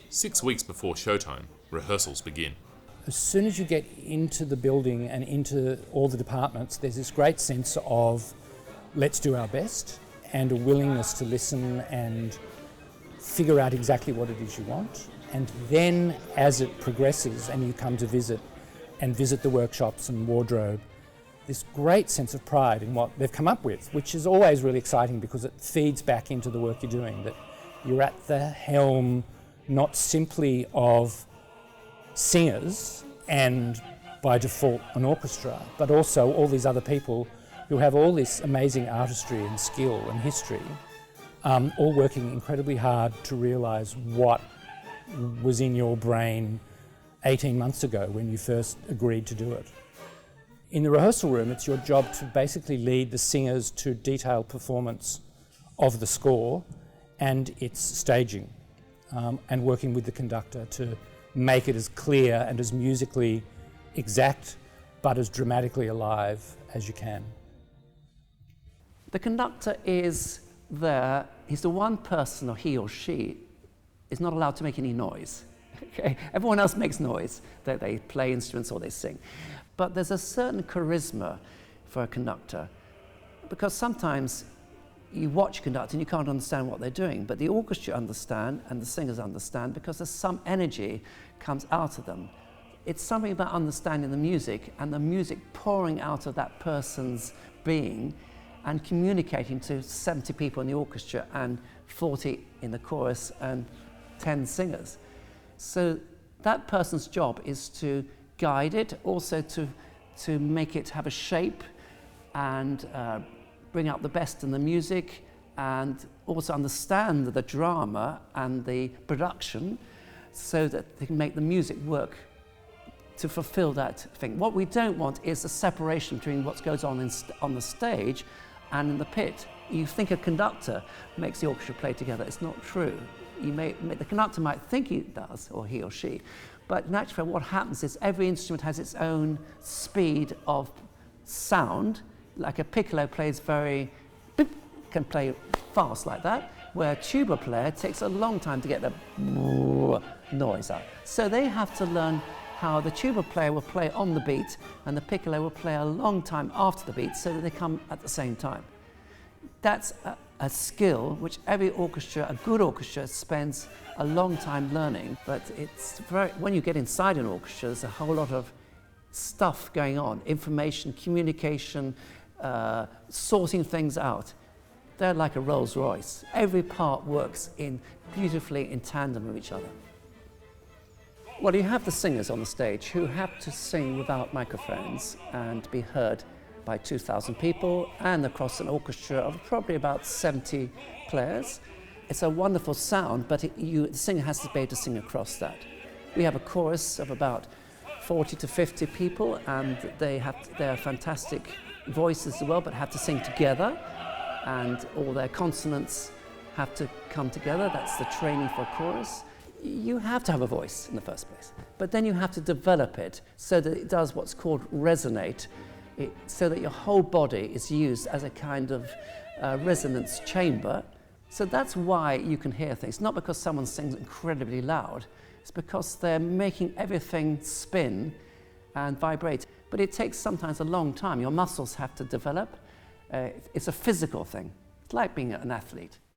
6 weeks before showtime, rehearsals begin. As soon as you get into the building and into all the departments, there's this great sense of let's do our best and a willingness to listen and figure out exactly what it is you want. And then as it progresses and you come to visit the workshops and wardrobe, this great sense of pride in what they've come up with, which is always really exciting because it feeds back into the work you're doing, that you're at the helm not simply of singers and by default an orchestra, but also all these other people who have all this amazing artistry and skill and history, all working incredibly hard to realise what was in your brain 18 months ago when you first agreed to do it. In the rehearsal room, it's your job to basically lead the singers to detailed performance of the score and its staging, and working with the conductor to make it as clear and as musically exact but as dramatically alive as you can. The conductor is there, he's the one person, or he or she, is not allowed to make any noise. Okay? Everyone else makes noise. They play instruments or they sing. But there's a certain charisma for a conductor, because sometimes you watch a conductor and you can't understand what they're doing, but the orchestra understand and the singers understand because there's some energy comes out of them. It's something about understanding the music and the music pouring out of that person's being and communicating to 70 people in the orchestra and 40 in the chorus and 10 singers. So that person's job is to guide it, also to make it have a shape and bring out the best in the music, and also understand the drama and the production so that they can make the music work to fulfill that thing. What we don't want is a separation between what goes on on the stage and in the pit. You think a conductor makes the orchestra play together. It's not true. The conductor might think he does, or he or she, but in actual fact what happens is every instrument has its own speed of sound. Like a piccolo plays can play fast like that, where a tuba player takes a long time to get the noise out. So they have to learn how the tuba player will play on the beat and the piccolo will play a long time after the beat so that they come at the same time. That's a skill which every orchestra, a good orchestra, spends a long time learning, but when you get inside an orchestra, there's a whole lot of stuff going on, information, communication, sorting things out. They're like a Rolls Royce. Every part works beautifully in tandem with each other. Well, you have the singers on the stage who have to sing without microphones and be heard by 2,000 people and across an orchestra of probably about 70 players. It's a wonderful sound, but the singer has to be able to sing across that. We have a chorus of about 40 to 50 people, and they are fantastic voices as well, but have to sing together, and all their consonants have to come together. That's the training for a chorus. You have to have a voice in the first place, but then you have to develop it so that it does what's called resonate, so that your whole body is used as a kind of resonance chamber. So that's why you can hear things, not because someone sings incredibly loud, it's because they're making everything spin and vibrate. But it takes sometimes a long time. Your muscles have to develop. It's a physical thing. It's like being an athlete.